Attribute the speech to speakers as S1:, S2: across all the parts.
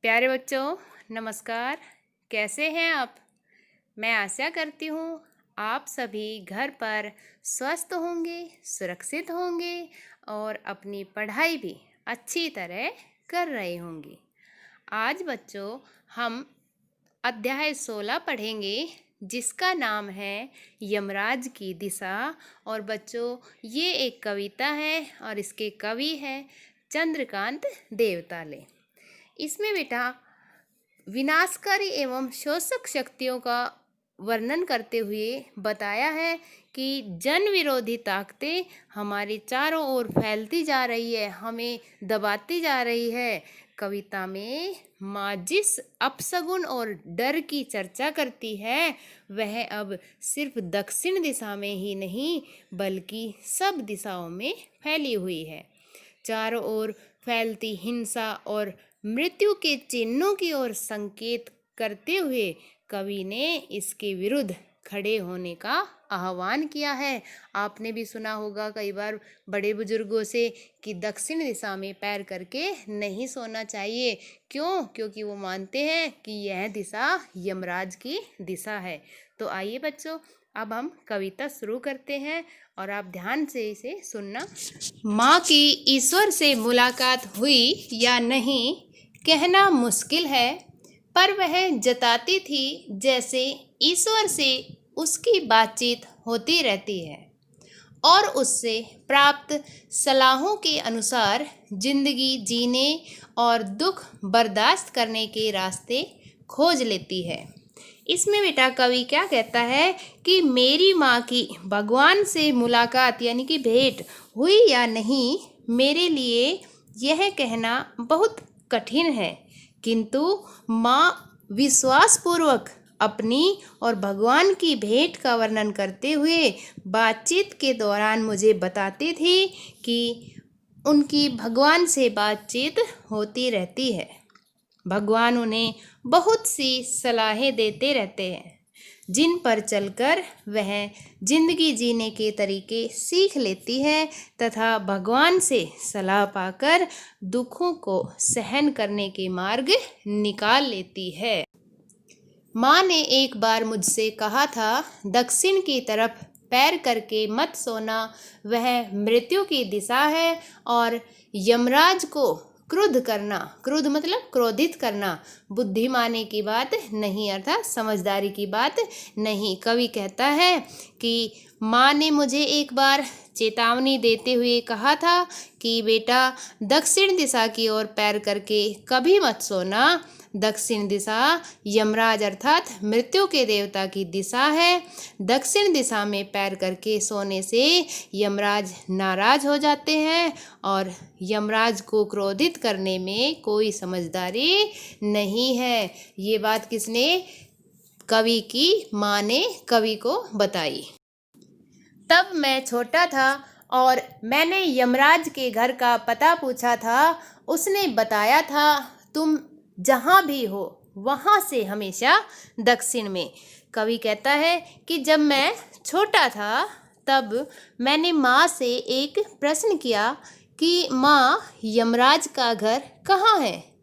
S1: प्यारे बच्चों, नमस्कार। कैसे हैं आप? मैं आशा करती हूँ आप सभी घर पर स्वस्थ होंगे, सुरक्षित होंगे और अपनी पढ़ाई भी अच्छी तरह कर रहे होंगे। आज बच्चों हम अध्याय 16 पढ़ेंगे, जिसका नाम है यमराज की दिशा। और बच्चों, ये एक कविता है और इसके कवि हैं चंद्रकांत देवताले। इसमें बेटा विनाशकारी एवं शोषक शक्तियों का वर्णन करते हुए बताया है कि जन विरोधी ताकतें हमारे चारों ओर फैलती जा रही है, हमें दबाती जा रही है। कविता में माँ जिस अपशगुन और डर की चर्चा करती है, वह अब सिर्फ दक्षिण दिशा में ही नहीं बल्कि सब दिशाओं में फैली हुई है। चारों ओर फैलती हिंसा और मृत्यु के चिन्हों की ओर संकेत करते हुए कवि ने इसके विरुद्ध खड़े होने का आह्वान किया है। आपने भी सुना होगा कई बार बड़े बुजुर्गों से कि दक्षिण दिशा में पैर करके नहीं सोना चाहिए। क्यों? क्योंकि वो मानते हैं कि यह दिशा यमराज की दिशा है। तो आइए बच्चों, अब हम कविता शुरू करते हैं और आप ध्यान से इसे सुनना। माँ की ईश्वर से मुलाकात हुई या नहीं कहना मुश्किल है, पर वह जताती थी जैसे ईश्वर से उसकी बातचीत होती रहती है और उससे प्राप्त सलाहों के अनुसार जिंदगी जीने और दुख बर्दाश्त करने के रास्ते खोज लेती है। इसमें बेटा कवि क्या कहता है कि मेरी माँ की भगवान से मुलाकात यानी कि भेंट हुई या नहीं, मेरे लिए यह कहना बहुत कठिन है, किंतु माँ विश्वासपूर्वक अपनी और भगवान की भेंट का वर्णन करते हुए बातचीत के दौरान मुझे बताती थी कि उनकी भगवान से बातचीत होती रहती है। भगवान उन्हें बहुत सी सलाहें देते रहते हैं, जिन पर चलकर वह जिंदगी जीने के तरीके सीख लेती है तथा भगवान से सलाह पाकर दुखों को सहन करने के मार्ग निकाल लेती है। माँ ने एक बार मुझसे कहा था, दक्षिण की तरफ पैर करके मत सोना, वह मृत्यु की दिशा है और यमराज को क्रुद्ध करना, क्रुद्ध मतलब क्रोधित करना, बुद्धिमानी की बात नहीं, अर्थात समझदारी की बात नहीं। कवि कहता है कि माँ ने मुझे एक बार चेतावनी देते हुए कहा था कि बेटा दक्षिण दिशा की ओर पैर करके कभी मत सोना। दक्षिण दिशा यमराज अर्थात मृत्यु के देवता की दिशा है। दक्षिण दिशा में पैर करके सोने से यमराज नाराज हो जाते हैं और यमराज को क्रोधित करने में कोई समझदारी नहीं है। ये बात किसने? कवि की माँ ने कवि को बताई। तब मैं छोटा था और मैंने यमराज के घर का पता पूछा था। उसने बताया था, तुम जहाँ भी हो वहाँ से हमेशा दक्षिण में। कवि कहता है कि जब मैं छोटा था तब मैंने माँ से एक प्रश्न किया कि माँ यमराज का घर कहाँ है?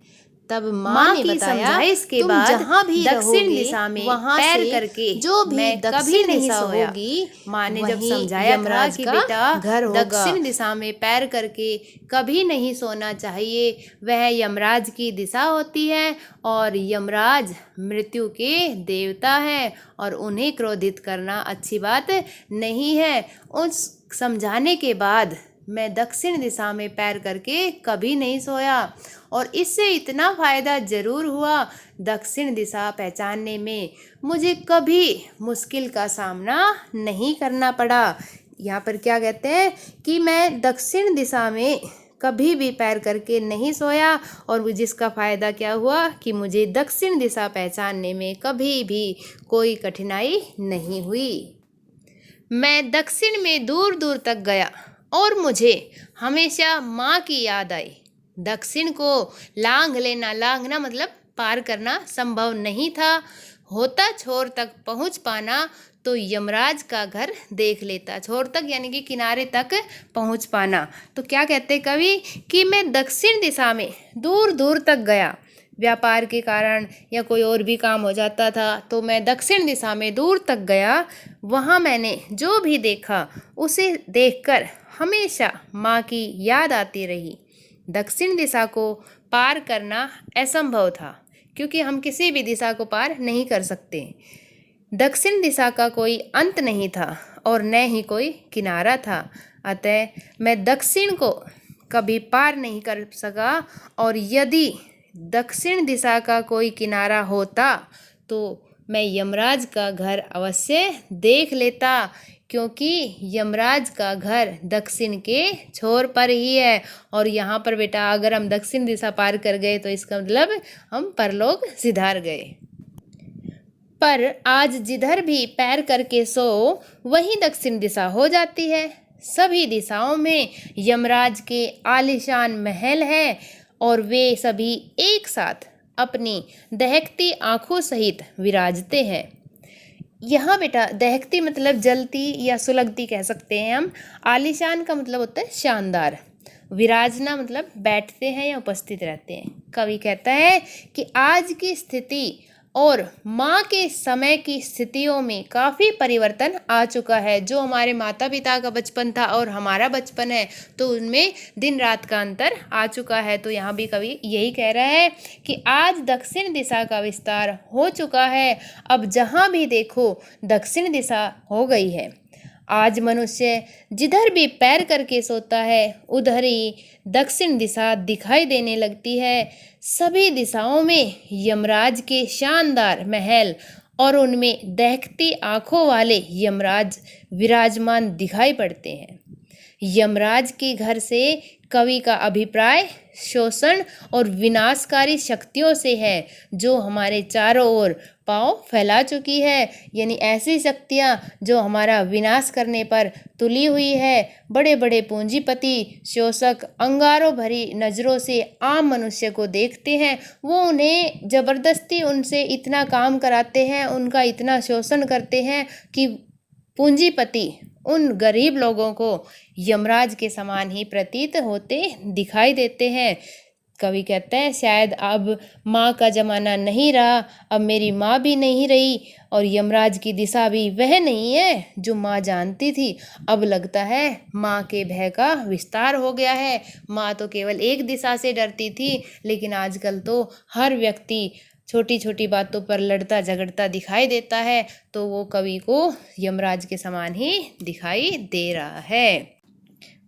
S1: तब माँ ने बताया, इसके तुम बाद जहाँ भी दक्षिण दिशा में वहाँ पैर करके जो भी कभी नहीं सोओगी। माँ ने जब समझाया था कि बेटा घर दक्षिण दिशा में पैर करके कभी नहीं सोना चाहिए, वह यमराज की दिशा होती है और यमराज मृत्यु के देवता है और उन्हें क्रोधित करना अच्छी बात नहीं है। उस समझाने के बाद मैं दक्षिण दिशा में पैर करके कभी नहीं सोया और इससे इतना फ़ायदा ज़रूर हुआ, दक्षिण दिशा पहचानने में मुझे कभी मुश्किल का सामना नहीं करना पड़ा। यहाँ पर क्या कहते हैं कि मैं दक्षिण दिशा में कभी भी पैर करके नहीं सोया और जिसका फ़ायदा क्या हुआ कि मुझे दक्षिण दिशा पहचानने में कभी भी कोई कठिनाई नहीं हुई। मैं दक्षिण में दूर दूर तक गया और मुझे हमेशा माँ की याद आई। दक्षिण को लांघना मतलब पार करना संभव नहीं था। होता छोर तक पहुँच पाना तो यमराज का घर देख लेता। छोर तक यानी कि किनारे तक पहुँच पाना। तो क्या कहते कवि कि मैं दक्षिण दिशा में दूर दूर तक गया, व्यापार के कारण या कोई और भी काम हो जाता था तो मैं दक्षिण दिशा में दूर तक गया। वहाँ मैंने जो भी देखा उसे देखकर हमेशा माँ की याद आती रही। दक्षिण दिशा को पार करना असंभव था क्योंकि हम किसी भी दिशा को पार नहीं कर सकते। दक्षिण दिशा का कोई अंत नहीं था और न ही कोई किनारा था, अतः मैं दक्षिण को कभी पार नहीं कर सका। और यदि दक्षिण दिशा का कोई किनारा होता तो मैं यमराज का घर अवश्य देख लेता, क्योंकि यमराज का घर दक्षिण के छोर पर ही है। और यहाँ पर बेटा अगर हम दक्षिण दिशा पार कर गए तो इसका मतलब हम परलोक सिधार गए। पर आज जिधर भी पैर करके सो वही दक्षिण दिशा हो जाती है। सभी दिशाओं में यमराज के आलीशान महल हैं और वे सभी एक साथ अपनी दहकती आंखों सहित विराजते हैं। यहाँ बेटा दहकती मतलब जलती या सुलगती कह सकते हैं हम। आलीशान का मतलब होता है शानदार। विराजना मतलब बैठते हैं या उपस्थित रहते हैं। कवि कहता है कि आज की स्थिति और माँ के समय की स्थितियों में काफ़ी परिवर्तन आ चुका है। जो हमारे माता पिता का बचपन था और हमारा बचपन है तो उनमें दिन रात का अंतर आ चुका है। तो यहाँ भी कवि यही कह रहा है कि आज दक्षिण दिशा का विस्तार हो चुका है। अब जहाँ भी देखो दक्षिण दिशा हो गई है। आज मनुष्य जिधर भी पैर करके सोता है उधर ही दक्षिण दिशा दिखाई देने लगती है। सभी दिशाओं में यमराज के शानदार महल और उनमें दहकती आंखों वाले यमराज विराजमान दिखाई पड़ते हैं। यमराज के घर से कवि का अभिप्राय शोषण और विनाशकारी शक्तियों से है जो हमारे चारों ओर पांव फैला चुकी है। यानी ऐसी शक्तियां जो हमारा विनाश करने पर तुली हुई है। बड़े बड़े पूंजीपति शोषक अंगारों भरी नज़रों से आम मनुष्य को देखते हैं। वो उन्हें ज़बरदस्ती उनसे इतना काम कराते हैं, उनका इतना शोषण करते हैं कि पूंजीपति उन गरीब लोगों को यमराज के समान ही प्रतीत होते दिखाई देते हैं। कवि कहते हैं शायद अब माँ का ज़माना नहीं रहा, अब मेरी माँ भी नहीं रही और यमराज की दिशा भी वह नहीं है जो माँ जानती थी। अब लगता है माँ के भय का विस्तार हो गया है। माँ तो केवल एक दिशा से डरती थी, लेकिन आजकल तो हर व्यक्ति छोटी छोटी बातों पर लड़ता झगड़ता दिखाई देता है। तो वो कवि को यमराज के समान ही दिखाई दे रहा है।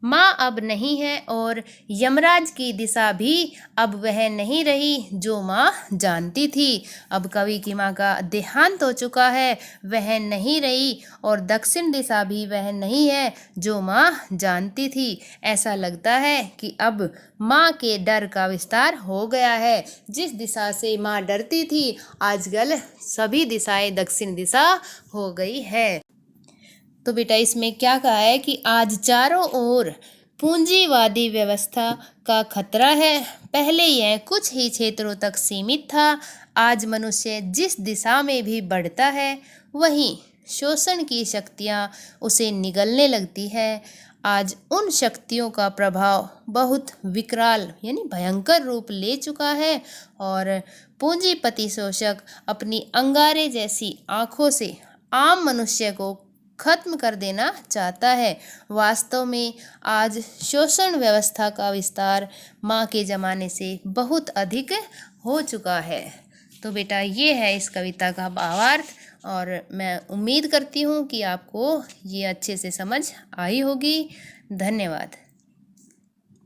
S1: माँ अब नहीं है और यमराज की दिशा भी अब वह नहीं रही जो माँ जानती थी। अब कवि की माँ का देहांत हो चुका है, वह नहीं रही और दक्षिण दिशा भी वह नहीं है जो माँ जानती थी। ऐसा लगता है कि अब माँ के डर का विस्तार हो गया है। जिस दिशा से माँ डरती थी आजकल सभी दिशाएं दक्षिण दिशा हो गई है। तो बेटा इसमें क्या कहा है कि आज चारों ओर पूंजीवादी व्यवस्था का खतरा है। पहले यह कुछ ही क्षेत्रों तक सीमित था, आज मनुष्य जिस दिशा में भी बढ़ता है वहीं शोषण की शक्तियाँ उसे निगलने लगती है। आज उन शक्तियों का प्रभाव बहुत विकराल यानी भयंकर रूप ले चुका है और पूंजीपति शोषक अपनी अंगारे जैसी आँखों से आम मनुष्य को खत्म कर देना चाहता है। वास्तव में आज शोषण व्यवस्था का विस्तार माँ के ज़माने से बहुत अधिक हो चुका है। तो बेटा ये है इस कविता का भावार्थ और मैं उम्मीद करती हूँ कि आपको ये अच्छे से समझ आई होगी। धन्यवाद।